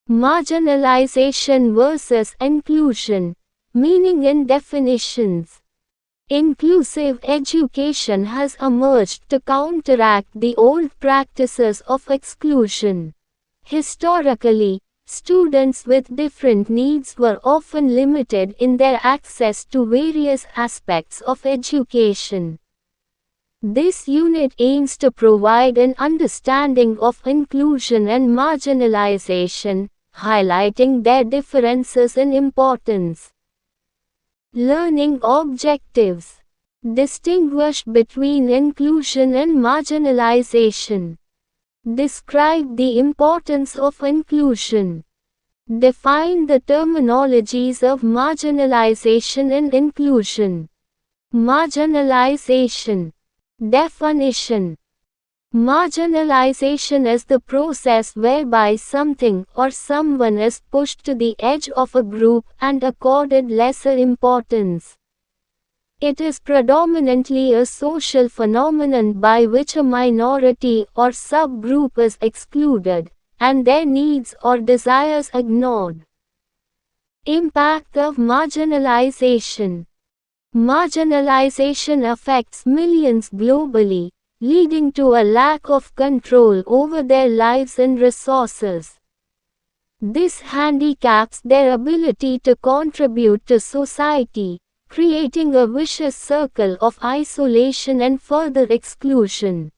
Marginalization versus inclusion. Meaning and definitions. Inclusive education has emerged to counteract the old practices of exclusion. Historically, students with different needs were often limited in their access to various aspects of education. This unit aims to provide an understanding of inclusion and marginalization, highlighting their differences in importance. Learning objectives. Distinguish between inclusion and marginalization. Describe the importance of inclusion. Define the terminologies of marginalization and inclusion. Marginalization. Definition. Marginalization is the process whereby something or someone is pushed to the edge of a group and accorded lesser importance. It is predominantly a social phenomenon by which a minority or subgroup is excluded, and their needs or desires ignored. Impact of marginalization. Marginalization affects millions globally, leading to a lack of control over their lives and resources. This handicaps their ability to contribute to society, creating a vicious circle of isolation and further exclusion.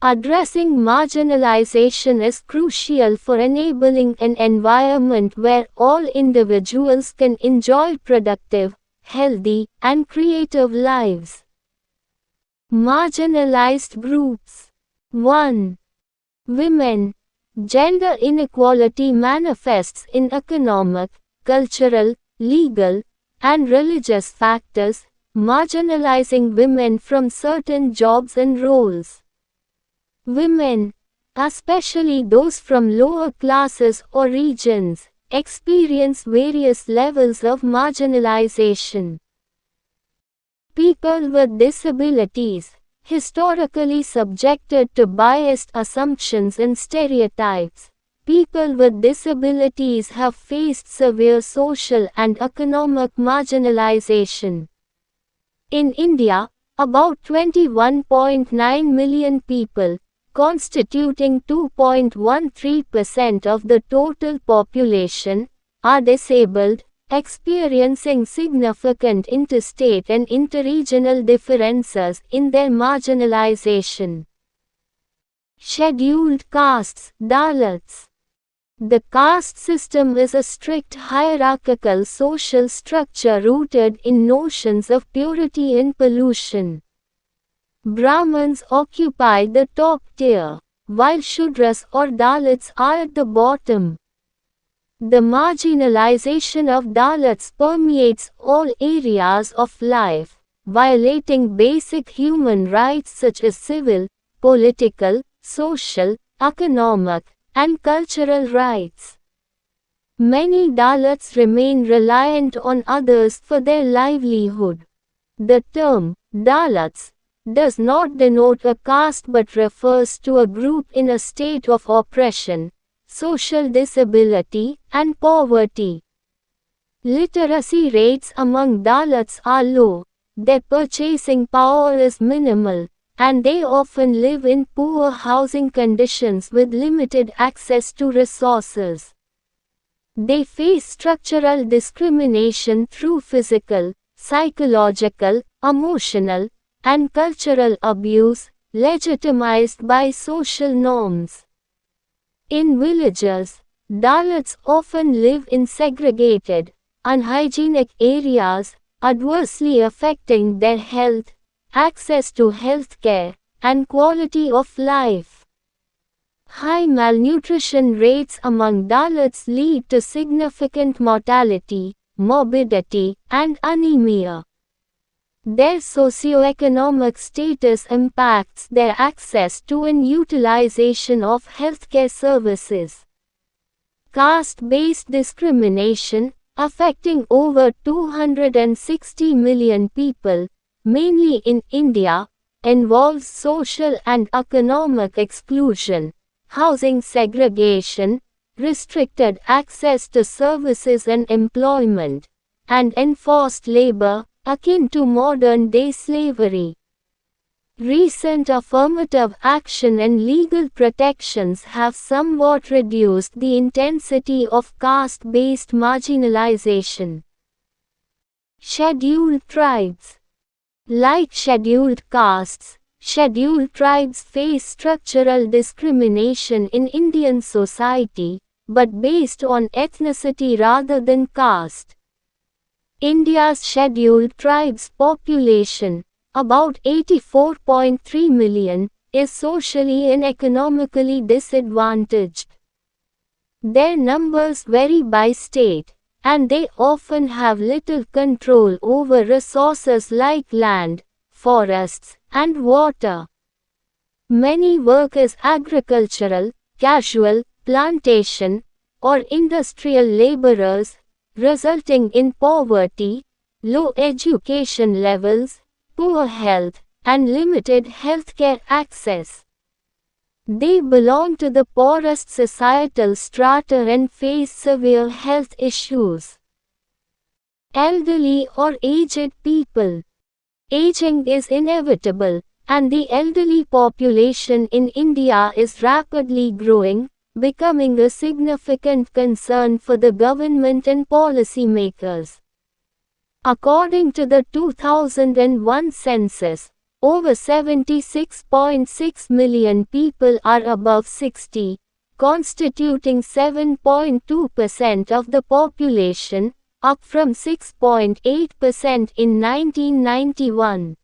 Addressing marginalization is crucial for enabling an environment where all individuals can enjoy productive, healthy, and creative lives. Marginalized groups. 1. Women. Gender inequality manifests in economic, cultural, legal, and religious factors, marginalizing women from certain jobs and roles. Women, especially those from lower classes or regions, experience various levels of marginalization. People with disabilities, historically subjected to biased assumptions and stereotypes. People with disabilities have faced severe social and economic marginalization. In India, about 21.9 million people, constituting 2.13% of the total population, are disabled, experiencing significant interstate and interregional differences in their marginalization. Scheduled castes, Dalits. The caste system is a strict hierarchical social structure rooted in notions of purity and pollution. Brahmins occupy the top tier, while Shudras or Dalits are at the bottom. The marginalization of Dalits permeates all areas of life, violating basic human rights such as civil, political, social, economic, and cultural rights. Many Dalits remain reliant on others for their livelihood. The term, Dalits, does not denote a caste but refers to a group in a state of oppression, social disability, and poverty. Literacy rates among Dalits are low, their purchasing power is minimal, and they often live in poor housing conditions with limited access to resources. They face structural discrimination through physical, psychological, emotional, and cultural abuse, legitimized by social norms. In villages, Dalits often live in segregated, unhygienic areas, adversely affecting their health, access to healthcare, and quality of life. High malnutrition rates among Dalits lead to significant mortality, morbidity, and anemia. Their socioeconomic status impacts their access to and utilization of healthcare services. Caste-based discrimination, affecting over 260 million people, mainly in India, involves social and economic exclusion, housing segregation, restricted access to services and employment, and enforced labor, akin to modern-day slavery. Recent affirmative action and legal protections have somewhat reduced the intensity of caste-based marginalization. Scheduled tribes. Like scheduled castes, scheduled tribes face structural discrimination in Indian society, but based on ethnicity rather than caste. India's scheduled tribes population, about 84.3 million, is socially and economically disadvantaged. Their numbers vary by state, and they often have little control over resources like land, forests, and water. Many work as agricultural, casual, plantation, or industrial laborers, resulting in poverty, low education levels, poor health, and limited healthcare access. They belong to the poorest societal strata and face severe health issues. Elderly or aged people. Aging is inevitable, and the elderly population in India is rapidly growing, becoming a significant concern for the government and policymakers. According to the 2001 census, over 76.6 million people are above 60, constituting 7.2% of the population, up from 6.8% in 1991.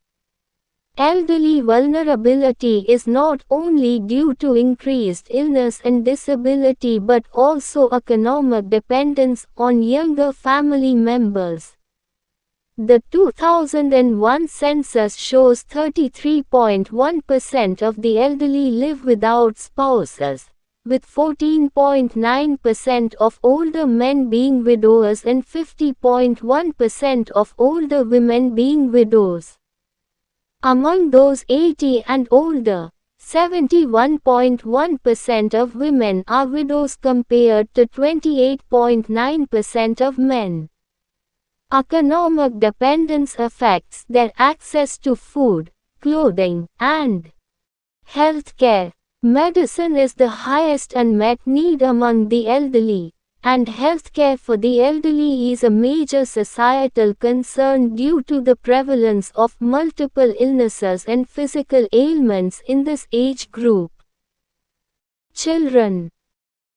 Elderly vulnerability is not only due to increased illness and disability but also economic dependence on younger family members. The 2001 census shows 33.1% of the elderly live without spouses, with 14.9% of older men being widows and 50.1% of older women being widows. Among those 80 and older, 71.1% of women are widows compared to 28.9% of men. Economic dependence affects their access to food, clothing, and healthcare. Medicine is the highest unmet need among the elderly, and healthcare for the elderly is a major societal concern due to the prevalence of multiple illnesses and physical ailments in this age group. Children.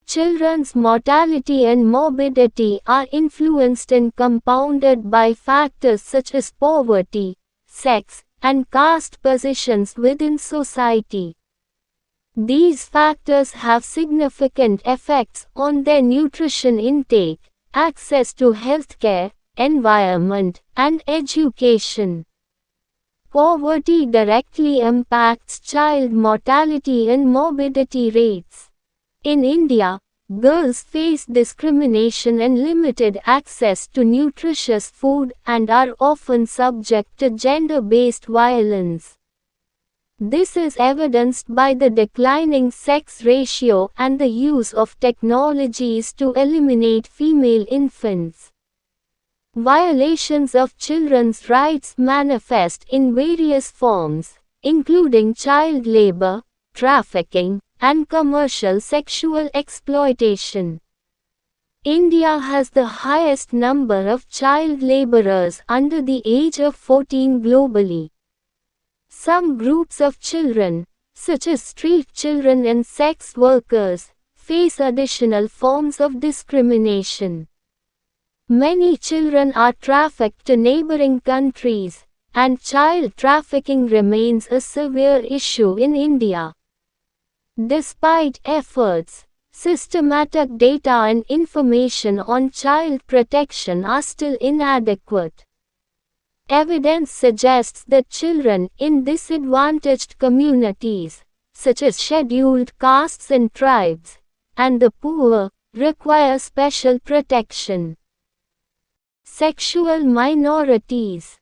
Children's mortality and morbidity are influenced and compounded by factors such as poverty, sex, and caste positions within society. These factors have significant effects on their nutrition intake, access to healthcare, environment, and education. Poverty directly impacts child mortality and morbidity rates. In India, girls face discrimination and limited access to nutritious food and are often subject to gender-based violence. This is evidenced by the declining sex ratio and the use of technologies to eliminate female infants. Violations of children's rights manifest in various forms, including child labor, trafficking, and commercial sexual exploitation. India has the highest number of child laborers under the age of 14 globally. Some groups of children, such as street children and sex workers, face additional forms of discrimination. Many children are trafficked to neighboring countries, and child trafficking remains a severe issue in India. Despite efforts, systematic data and information on child protection are still inadequate. Evidence suggests that children in disadvantaged communities, such as scheduled castes and tribes, and the poor, require special protection. Sexual minorities.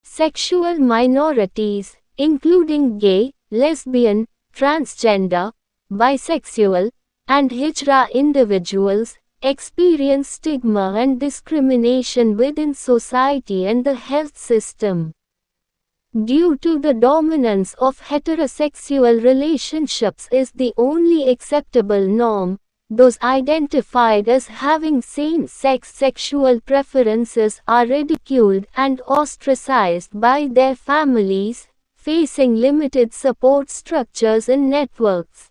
Sexual minorities, including gay, lesbian, transgender, bisexual, and Hijra individuals experience stigma and discrimination within society and the health system. Due to the dominance of heterosexual relationships is the only acceptable norm, those identified as having same-sex sexual preferences are ridiculed and ostracized by their families, facing limited support structures and networks.